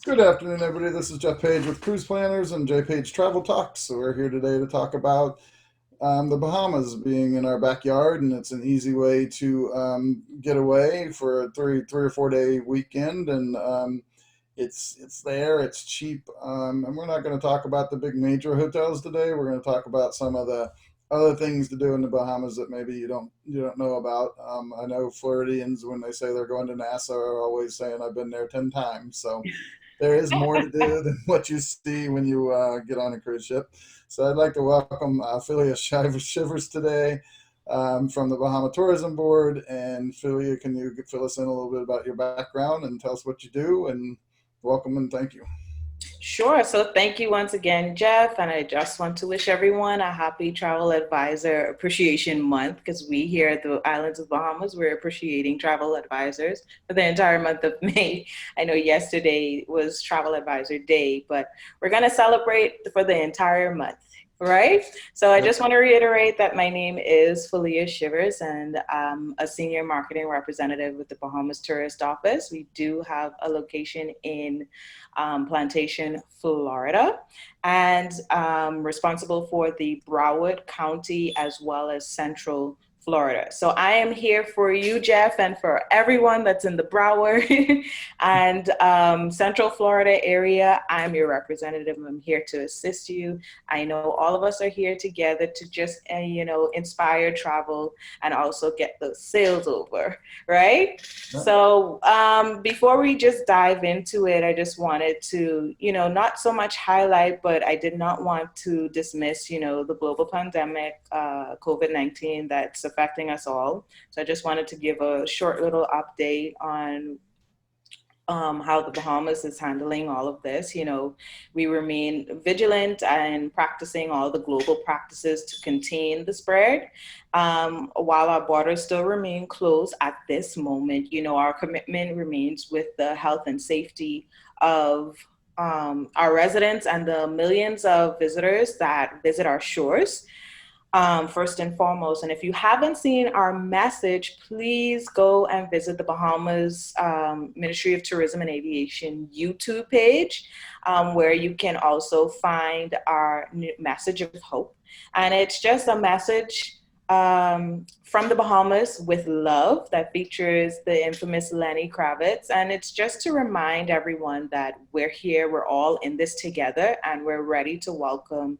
Good afternoon, everybody. This is Jeff Page with Cruise Planners and J Page Travel Talks. So we're here today to talk about the Bahamas being in our backyard, and it's an easy way to get away for a three or 4 day weekend, and it's there, it's cheap, and we're not going to talk about the big major hotels today. We're going to talk about some of the other things to do in the Bahamas that maybe you don't know about. I know Floridians, when they say they're going to NASA, are always saying I've been there 10 times. So there is more to do than what you see when you get on a cruise ship. So I'd like to welcome Phylia Shivers today from the Bahama Tourism Board. And Phylia, can you fill us in a little bit about your background and tell us what you do? And welcome and thank you. Sure. So thank you once again, Jeff. And I just want to wish everyone a happy Travel Advisor Appreciation Month because we here at the Islands of Bahamas, we're appreciating travel advisors for the entire month of May. I know yesterday was Travel Advisor Day, but we're going to celebrate for the entire month. Right. So I Yep. just want to reiterate that my name is Phylia Shivers and I'm a senior marketing representative with the Bahamas Tourist Office. We do have a location in Plantation, Florida, and responsible for the Broward County as well as Central Florida. So I am here for you, Jeff, and for everyone that's in the Broward and Central Florida area. I'm your representative. I'm here to assist you. I know all of us are here together to just, inspire travel and also get those sales over, right? Yep. So before we just dive into it, I just wanted to, not so much highlight, but I did not want to dismiss, the global pandemic, COVID-19, that's affecting us all. So I just wanted to give a short little update on how the Bahamas is handling all of this. We remain vigilant and practicing all the global practices to contain the spread. While our borders still remain closed at this moment, our commitment remains with the health and safety of our residents and the millions of visitors that visit our shores, first and foremost. And if you haven't seen our message, please go and visit the Bahamas Ministry of Tourism and Aviation YouTube page, where you can also find our message of hope. And it's just a message from the Bahamas with love that features the infamous Lenny Kravitz. And it's just to remind everyone that we're here, we're all in this together, and we're ready to welcome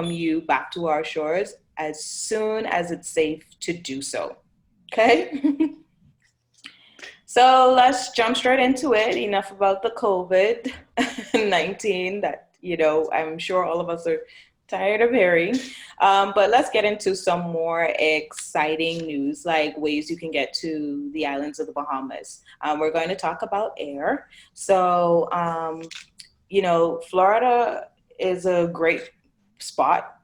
you back to our shores as soon as it's safe to do so. Okay? So let's jump straight into it. Enough about the COVID 19 that, I'm sure all of us are tired of hearing. But let's get into some more exciting news, like ways you can get to the islands of the Bahamas. We're going to talk about air. So, Florida is a great spot,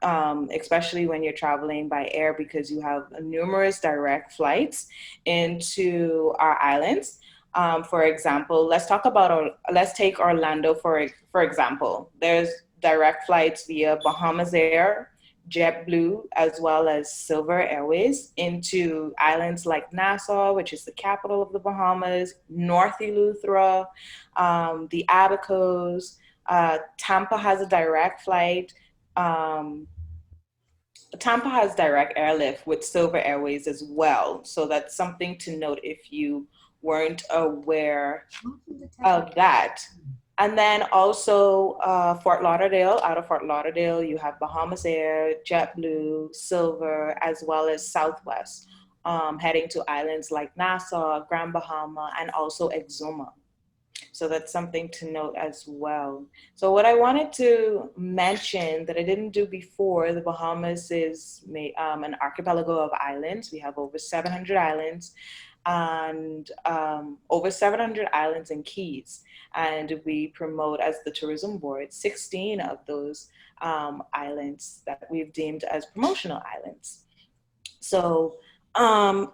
especially when you're traveling by air because you have numerous direct flights into our islands. For example, let's take Orlando for example. There's direct flights via Bahamas Air, JetBlue, as well as Silver Airways into islands like Nassau, which is the capital of the Bahamas, North Eleuthera, the Abacos. Tampa has a direct flight. Um, Tampa has direct airlift with Silver Airways as well. So that's something to note if you weren't aware of that. And then also Fort Lauderdale, out of Fort Lauderdale, you have Bahamas Air, JetBlue, Silver, as well as Southwest, heading to islands like Nassau, Grand Bahama, and also Exuma. So that's something to note as well. So what I wanted to mention that I didn't do before, the Bahamas is an archipelago of islands. We have over 700 islands and over 700 islands and keys. And we promote as the tourism board 16 of those islands that we've deemed as promotional islands. So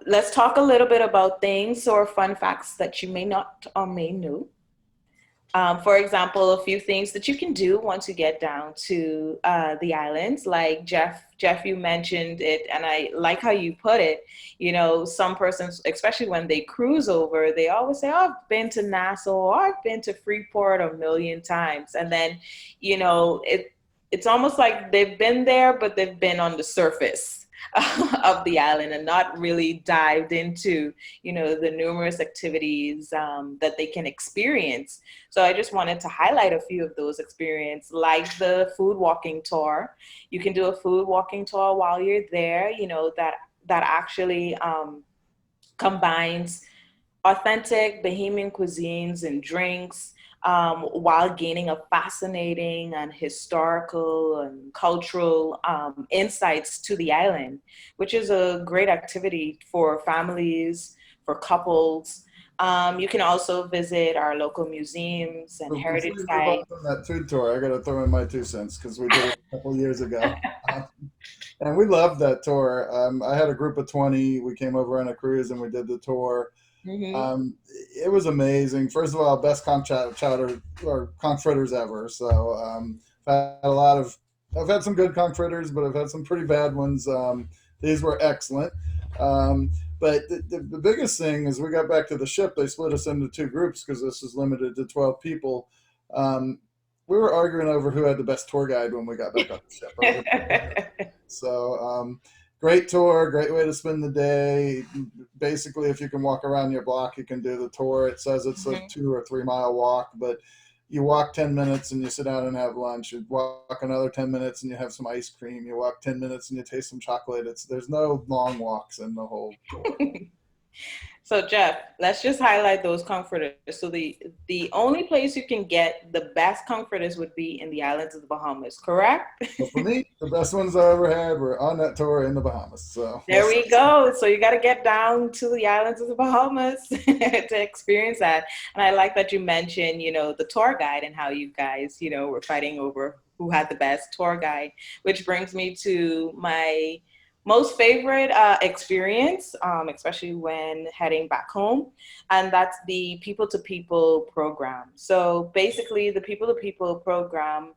let's talk a little bit about things or fun facts that you may not or may know. For example, a few things that you can do once you get down to the islands, like Jeff, you mentioned it, and I like how you put it. You know, some persons, especially when they cruise over, they always say, "Oh, I've been to Nassau, or I've been to Freeport a million times," and then, you know, it's almost like they've been there, but they've been on the surface of the island and not really dived into, you know, the numerous activities that they can experience. So I just wanted to highlight a few of those experiences, like the food walking tour. You can do a food walking tour while you're there, you know, that actually combines authentic Bahamian cuisines and drinks, while gaining a fascinating and historical and cultural insights to the island, which is a great activity for families, for couples. You can also visit our local museums and Before heritage you move on sites. from that food tour, I got to throw in my 2 cents because we did it a couple years ago. Um, and we loved that tour. I had a group of 20. We came over on a cruise and we did the tour. Mm-hmm. Um, it was amazing. First of all, best conch chowder or conch fritters ever. So I've had a lot of, I've had some good conch fritters, but I've had some pretty bad ones. These were excellent. Um, but the biggest thing is we got back to the ship. They split us into two groups because this is limited to 12 people. Um, we were arguing over who had the best tour guide when we got back on the ship. So great tour, great way to spend the day. Basically, if you can walk around your block, you can do the tour. It says it's a 2 or 3 mile walk, but you walk 10 minutes and you sit down and have lunch. You walk another 10 minutes and you have some ice cream. You walk 10 minutes and you taste some chocolate. There's no long walks in the whole tour. So Jeff, let's just highlight those comforters. So the only place you can get the best comforters would be in the islands of the Bahamas, correct? But for me, the best ones I ever had were on that tour in the Bahamas. So we'll There we go. So you got to get down to the islands of the Bahamas to experience that. And I like that you mentioned, you know, the tour guide and how you guys, you know, were fighting over who had the best tour guide, which brings me to my most favorite experience, especially when heading back home, and that's the people to people program. So basically, the people to people program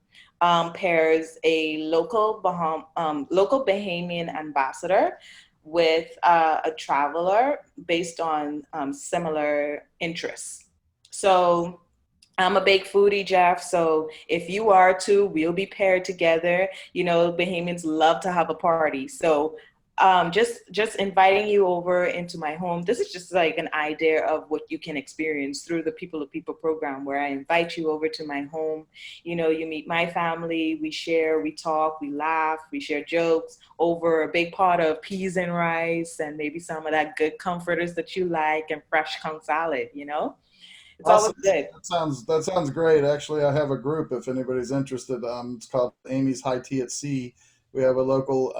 pairs a local Bahamian ambassador with a traveler based on similar interests. So I'm a big foodie, Jeff. So if you are too, we'll be paired together. You know, Bahamians love to have a party. So just inviting you over into my home. This is just like an idea of what you can experience through the People to People program, where I invite you over to my home. You know, you meet my family, we share, we talk, we laugh, we share jokes over a big pot of peas and rice and maybe some of that good comforters that you like and fresh conch salad, you know? It's always awesome. good. That sounds great. Actually, I have a group if anybody's interested. It's called Amy's High Tea at Sea. We have a local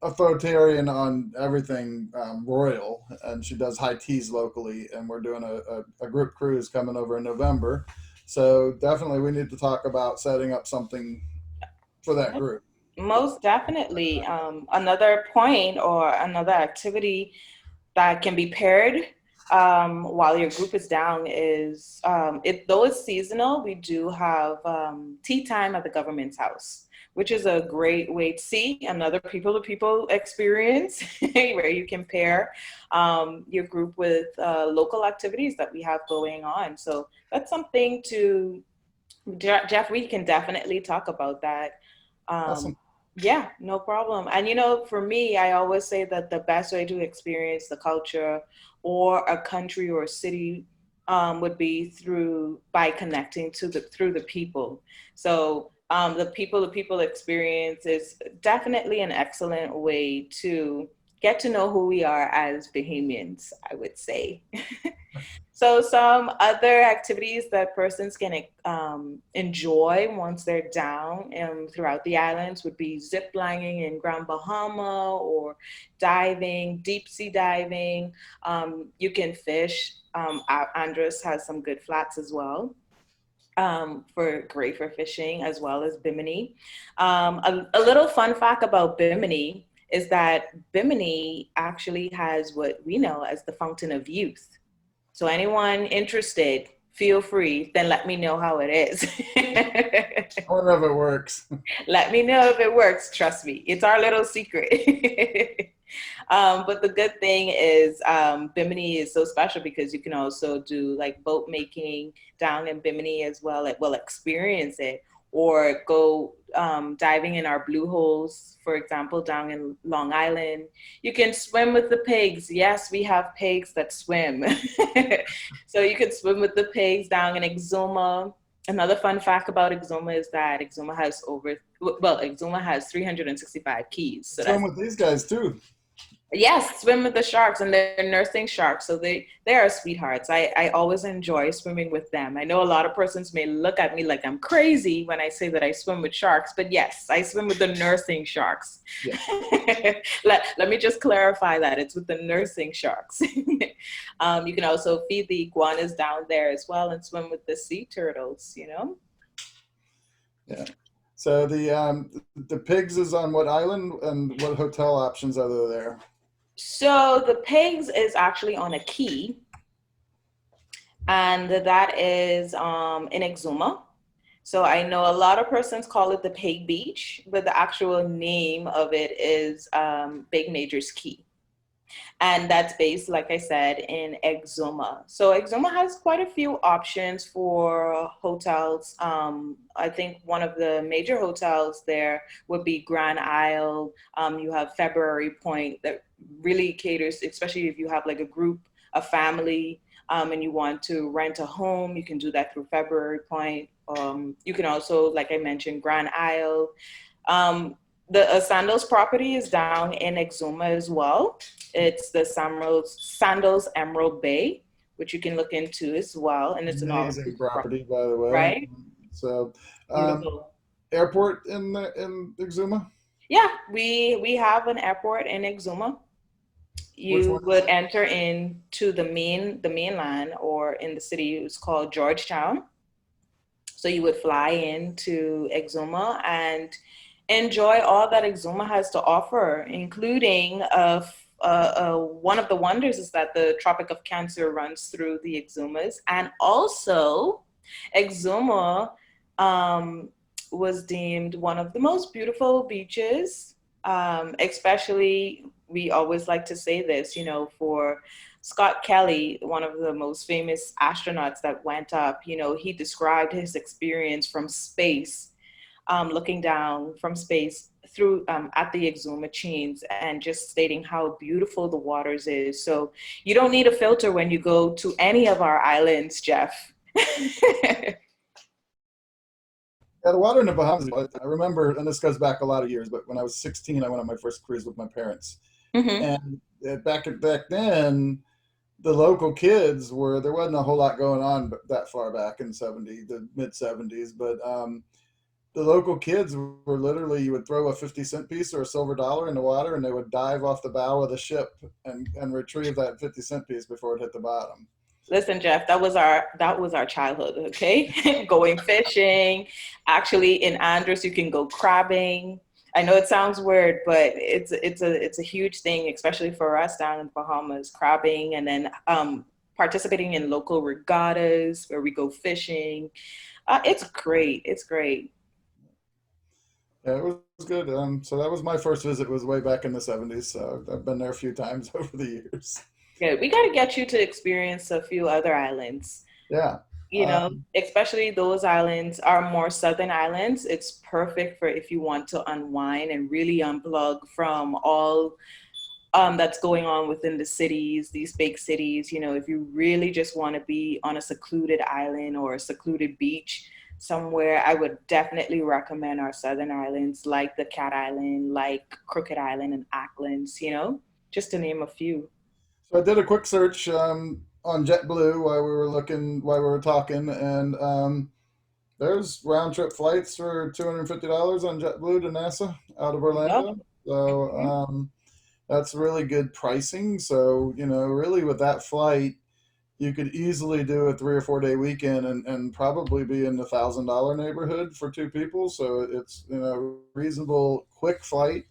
authoritarian on everything royal, and she does high teas locally. And we're doing a group cruise coming over in November. So definitely, we need to talk about setting up something for that group. Most definitely. Another point or another activity that can be paired while your group is down is though it's seasonal, we do have tea time at the government's house, which is a great way to see another people to people experience where you can pair your group with local activities that we have going on. So that's something to Jeff, we can definitely talk about that. Um, Awesome. yeah, no problem. And you know, for me, I always say that the best way to experience the culture or a country or a city would be through by connecting to the through the people. So the people to people experience is definitely an excellent way to get to know who we are as Bahamians, I would say. So some other activities that persons can enjoy once they're down throughout the islands would be zip lining in Grand Bahama or diving, deep sea diving. You can fish. Andres has some good flats as well. For great for fishing as well as Bimini. A little fun fact about Bimini is that Bimini actually has what we know as the Fountain of Youth. So anyone interested, feel free. Then let me know how it is. I wonder if it works. Let me know if it works. Trust me, it's our little secret. But the good thing is, Bimini is so special because you can also do like boat making down in Bimini as well. Like, well, experience it or go diving in our blue holes, for example, down in Long Island. You can swim with the pigs. Yes, we have pigs that swim. So you can swim with the pigs down in Exuma. Another fun fact about Exuma is that Exuma has 365 keys. So Swim that's with these guys too. yes, swim with the sharks, and they're nursing sharks, so they are sweethearts. I always enjoy swimming with them. I know a lot of persons may look at me like I'm crazy when I say that I swim with sharks, but yes, I swim with the nursing sharks. Yeah. Let me just clarify that it's with the nursing sharks. You can also feed the iguanas down there as well and swim with the sea turtles, you know? Yeah. So the pigs is on what island and what hotel options are there? So the pigs is actually on a key, and that is in Exuma. So I know a lot of persons call it the Pig Beach, but the actual name of it is Big Major's Key. And that's based, like I said, in Exuma. So Exuma has quite a few options for hotels. I think one of the major hotels there would be Grand Isle. You have February Point that really caters, especially if you have like a group, a family, and you want to rent a home, you can do that through February Point. You can also, like I mentioned, Grand Isle. Um, the Sandals property is down in Exuma as well. It's the Sandals Emerald Bay, which you can look into as well, and it's an Amazing all-inclusive property, property, by the way. right? So, Beautiful. airport in Exuma. Yeah, we have an airport in Exuma. Which one You is would it? enter into the mainland, or in the city, it's called Georgetown. So you would fly into Exuma and enjoy all that Exuma has to offer, including one of the wonders is that the Tropic of Cancer runs through the Exumas, and also Exuma um, was deemed one of the most beautiful beaches. Especially, we always like to say this, you know, for Scott Kelly, one of the most famous astronauts that went up, you know, he described his experience from space, looking down from space through at the Exuma chains and just stating how beautiful the waters is. So you don't need a filter when you go to any of our islands, Jeff. Yeah, the water in the Bahamas. I remember, and this goes back a lot of years, but when I was 16, I went on my first cruise with my parents, Mm-hmm. and back then, the local kids were there wasn't a whole lot going on that far back in the mid 70s, but the local kids were literally you would throw a 50-cent piece or a silver dollar in the water, and they would dive off the bow of the ship and retrieve that 50-cent piece before it hit the bottom. Listen, Jeff, that was our childhood, okay? Going fishing. Actually, in Andros, you can go crabbing. I know it sounds weird, but it's a huge thing, especially for us down in the Bahamas, crabbing, and then participating in local regattas where we go fishing. It's great. It's great. Yeah, it was good. So that was my first visit. Was way back in the 70s. So I've been there a few times over the years. Good. We got to get you to experience a few other islands. Yeah. You know, especially those islands are more southern islands. It's perfect for if you want to unwind and really unplug from all that's going on within the cities, these big cities. You know, if you really just want to be on a secluded island or a secluded beach somewhere, I would definitely recommend our southern islands like the Cat Island, like Crooked Island and Acklands, you know, just to name a few. So I did a quick search on JetBlue while we were talking, and there's round trip flights for $250 on JetBlue to NASA out of Yep. Orlando. So Mhm. that's really good pricing. So really with that flight, you could easily do a 3 or 4 day weekend and probably be in the $1,000 neighborhood for two people. So it's reasonable quick flight.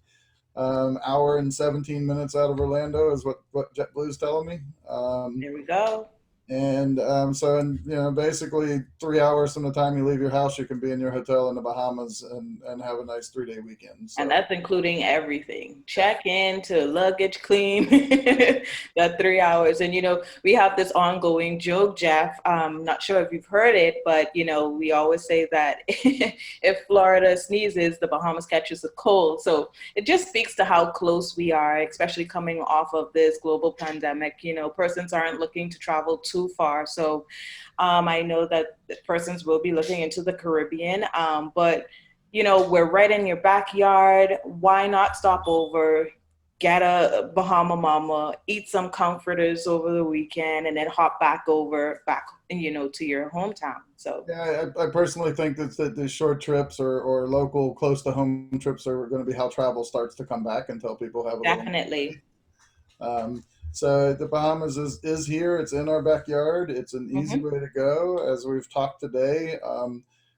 Hour and 17 minutes out of Orlando is what JetBlue's telling me. There we go. And so, and basically 3 hours from the time you leave your house, you can be in your hotel in the Bahamas and have a nice 3-day weekend. And So that's including everything, yeah, check in to luggage clean, that 3 hours. And, we have this ongoing joke, Jeff. Not sure if you've heard it, but, we always say that if Florida sneezes, the Bahamas catches a cold. So it just speaks to how close we are, especially coming off of this global pandemic. Persons aren't looking to travel too far. So I know that persons will be looking into the Caribbean, but we're right in your backyard. Why not stop over, get a Bahama Mama, eat some comforters over the weekend, and then hop back, to your hometown. So yeah, I personally think that the short trips or local close to home trips are going to be how travel starts to come back until people have a little more definitely. money. So the Bahamas is here. It's in our backyard. It's an easy Hmm. way to go. As we've talked today,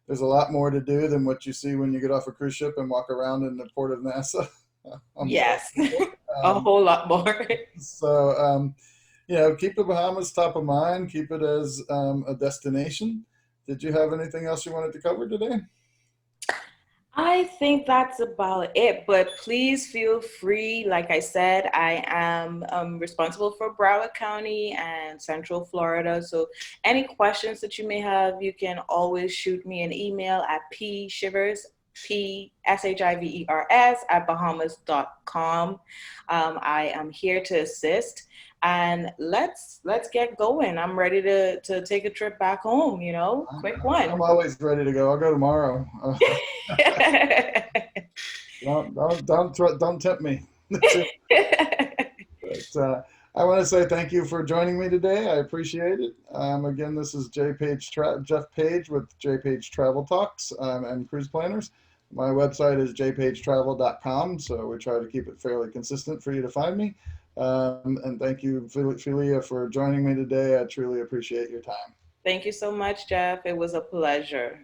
there's a lot more to do than what you see when you get off a cruise ship and walk around in the port of Nassau. I'm sorry. Yes, a Um, whole lot more. so keep the Bahamas top of mind. Keep it as a destination. Did you have anything else you wanted to cover today? I think that's about it, but please feel free. Like I said, I am responsible for Broward County and Central Florida. So, any questions that you may have, you can always shoot me an email at pshivers, PSHIVERS at Bahamas.com. I am here to assist. And let's get going. I'm ready to take a trip back home, quick I'm one. always ready to go. I'll go tomorrow. Don't tempt me. But I want to say thank you for joining me today. I appreciate it. Again, this is Jeff Page with J Page Travel Talks and Cruise Planners. My website is jpagetravel.com, so we try to keep it fairly consistent for you to find me. And thank you, Phylia, for joining me today. I truly appreciate your time. Thank you so much, Jeff. It was a pleasure.